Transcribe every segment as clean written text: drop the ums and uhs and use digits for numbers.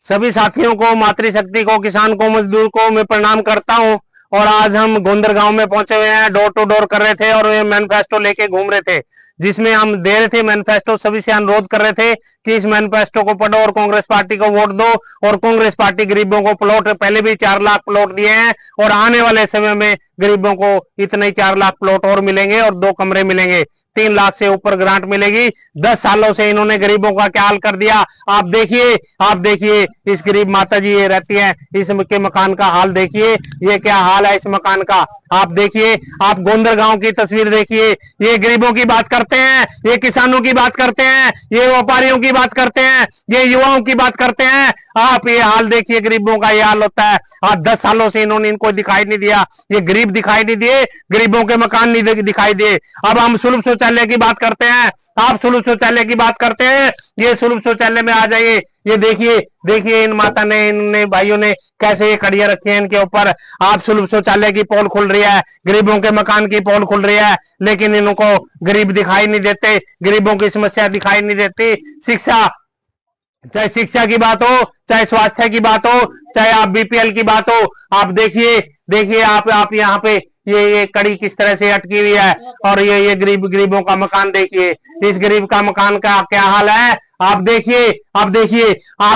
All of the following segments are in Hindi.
सभी साथियों को, मातृशक्ति को, किसान को, मजदूर को मैं प्रणाम करता हूं। और आज हम गोंदर गांव में पहुंचे हुए हैं, डोर टू डोर कर रहे थे और मैनिफेस्टो लेके घूम रहे थे, जिसमें हम दे रहे थे मैनिफेस्टो। सभी से अनुरोध कर रहे थे कि इस मैनिफेस्टो को पढ़ो और कांग्रेस पार्टी को वोट दो। और कांग्रेस पार्टी गरीबों को प्लॉट, पहले भी 4 लाख प्लॉट दिए हैं और आने वाले समय में गरीबों को इतने 4 लाख प्लॉट और मिलेंगे और 2 कमरे मिलेंगे। 3 लाख से ऊपर ग्रांट मिलेगी। 10 सालों से इन्होंने गरीबों का क्या हाल कर दिया। आप देखिए इस गरीब माता जी ये रहती है, इसके मकान का हाल देखिए, ये क्या हाल है इस मकान का। आप देखिए, आप गोंदर गांव की तस्वीर देखिए। ये गरीबों की बात करते हैं, ये किसानों की बात करते हैं, ये व्यापारियों की बात करते हैं, ये युवाओं की बात करते हैं। आप ये हाल देखिए, गरीबों का ये हाल होता है। आज 10 सालों से इन्होंने इनको दिखाई नहीं दिया, ये गरीब दिखाई नहीं दिए, गरीबों के मकान नहीं दिखाई दिए। अब हम सुलभ शौचालय की बात करते हैं, आप सुलभ शौचालय की बात करते हैं। ये सुलभ शौचालय में आ जाइए, ये देखिए इन माता ने, इन भाइयों ने कैसे ये कड़ियां रखी है इनके ऊपर। आप सुलभ शौचालय की पोल खुल रही है, गरीबों के मकान की पोल खुल रही है, लेकिन इनको गरीब दिखाई नहीं देते, गरीबों की समस्या दिखाई नहीं देती। शिक्षा, चाहे शिक्षा की बात हो, चाहे स्वास्थ्य की बात हो, चाहे आप बीपीएल की बात हो, आप देखिए आप यहाँ पे ये कड़ी किस तरह से अटकी हुई है। और ये गरीबों का मकान देखिए, इस गरीब का मकान का क्या हाल है। आप देखिए,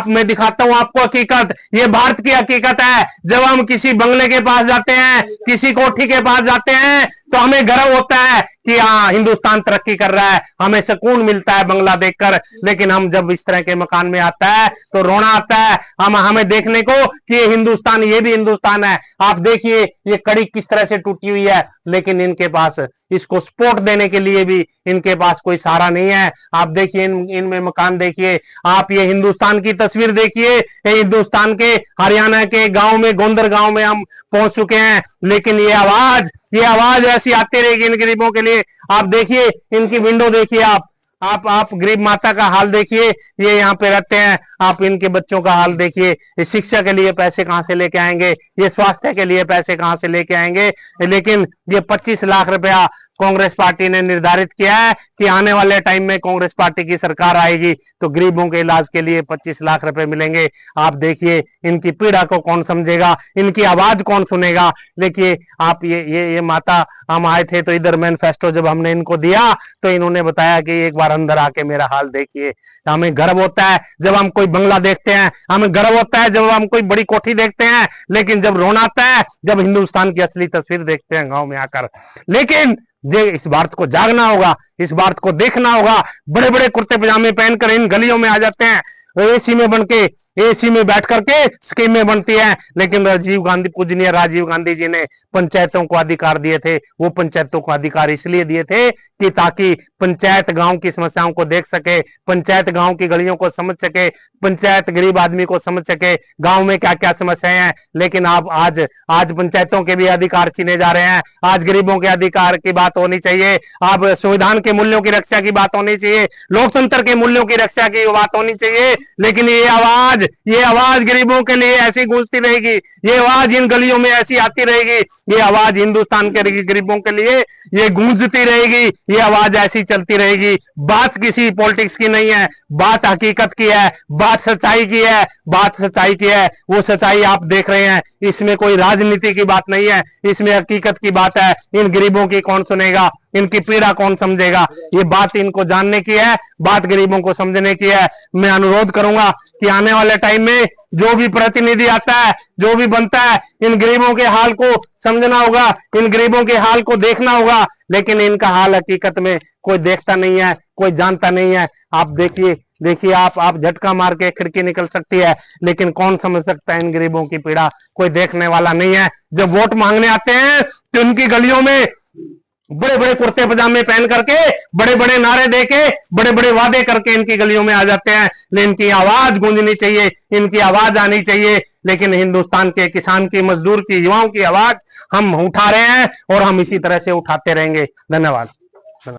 मैं दिखाता हूं आपको हकीकत। ये भारत की हकीकत है। जब हम किसी बंगले के पास जाते हैं, किसी कोठी के पास जाते हैं, तो हमें गर्व होता है कि हाँ, हिंदुस्तान तरक्की कर रहा है, हमें सुकून मिलता है बंगला देखकर। लेकिन हम जब इस तरह के मकान में आता है तो रोना आता है हमें देखने को कि ये हिंदुस्तान, ये भी हिंदुस्तान है। आप देखिए ये कड़ी किस तरह से टूटी हुई है, लेकिन इनके पास इसको सपोर्ट देने के लिए भी इनके पास कोई सहारा नहीं है। आप देखिए इनमें मकान देखिए। आप ये हिंदुस्तान की तस्वीर देखिए, हिंदुस्तान के हरियाणा के गांव में, गोंदर गांव में हम पहुंच चुके हैं। लेकिन ये आवाज ऐसी आती रहेगी इन गरीबों के लिए। आप देखिए इनकी विंडो देखिए, आप गरीब माता का हाल देखिए, ये यहाँ पे रहते हैं। आप इनके बच्चों का हाल देखिए, ये शिक्षा के लिए पैसे कहां से लेके आएंगे, ये स्वास्थ्य के लिए पैसे कहां से लेके आएंगे। लेकिन ये 25 लाख रुपया कांग्रेस पार्टी ने निर्धारित किया है कि आने वाले टाइम में कांग्रेस पार्टी की सरकार आएगी तो गरीबों के इलाज के लिए 25 लाख रुपए मिलेंगे। आप देखिए इनकी पीड़ा को कौन समझेगा, इनकी आवाज कौन सुनेगा। देखिए आप ये माता, हम आए थे तो इधर मैनिफेस्टो जब हमने इनको दिया तो इन्होंने बताया कि एक बार अंदर आके मेरा हाल देखिए। हमें गर्व होता है जब हम कोई बंगला देखते हैं, हमें गर्व होता है जब हम कोई बड़ी कोठी देखते हैं, लेकिन जब रोना आता है जब हिंदुस्तान की असली तस्वीर देखते हैं गांव में आकर। लेकिन इस भारत को जागना होगा, इस भारत को देखना होगा। बड़े बड़े कुर्ते पजामे पहनकर इन गलियों में आ जाते हैं, एसी में एसी में बैठ करके स्कीमें बनती हैं। लेकिन पूजनीय राजीव गांधी जी ने पंचायतों को अधिकार दिए थे। वो पंचायतों को अधिकार इसलिए दिए थे कि ताकि पंचायत गांव की समस्याओं को देख सके, पंचायत गांव की गलियों को समझ सके, पंचायत गरीब आदमी को समझ सके गांव में क्या क्या समस्याएं हैं। लेकिन आप आज पंचायतों के भी अधिकार छीने जा रहे हैं। आज गरीबों के अधिकार की बात होनी चाहिए, आप संविधान के मूल्यों की रक्षा की बात होनी चाहिए, लोकतंत्र के मूल्यों की रक्षा की बात होनी चाहिए। लेकिन ये आवाज गरीबों के लिए ऐसी गूंजती रहेगी, ये आवाज इन गलियों में ऐसी आती रहेगी, ये आवाज हिंदुस्तान के गरीबों के लिए ये गूंजती रहेगी, ये आवाज ऐसी चलती रहेगी। बात किसी पॉलिटिक्स की नहीं है, बात हकीकत की है, बात सच्चाई की है, बात सच्चाई की है। वो सच्चाई आप देख रहे हैं, इसमें कोई राजनीति की बात नहीं है, इसमें हकीकत की बात है। इन गरीबों की कौन सुनेगा, इनकी पीड़ा कौन समझेगा। ये बात इनको जानने की है, बात गरीबों को समझने की है। मैं अनुरोध करूंगा कि आने वाले टाइम में जो भी प्रतिनिधि आता है, जो भी बनता है, इन गरीबों के हाल को समझना होगा, इन गरीबों के हाल को देखना होगा। लेकिन इनका हाल हकीकत में कोई देखता नहीं है, कोई जानता नहीं है। आप देखिए आप झटका मार के खिड़की निकल सकती है, लेकिन कौन समझ सकता है इन गरीबों की पीड़ा, कोई देखने वाला नहीं है। जब वोट मांगने आते हैं तो उनकी गलियों में बड़े बड़े कुर्ते पजामे पहन करके, बड़े बड़े नारे देके, बड़े बड़े वादे करके इनकी गलियों में आ जाते हैं। लेकिन इनकी आवाज गूंजनी चाहिए, इनकी आवाज आनी चाहिए। लेकिन हिंदुस्तान के किसान की, मजदूर की, युवाओं की आवाज हम उठा रहे हैं और हम इसी तरह से उठाते रहेंगे। धन्यवाद।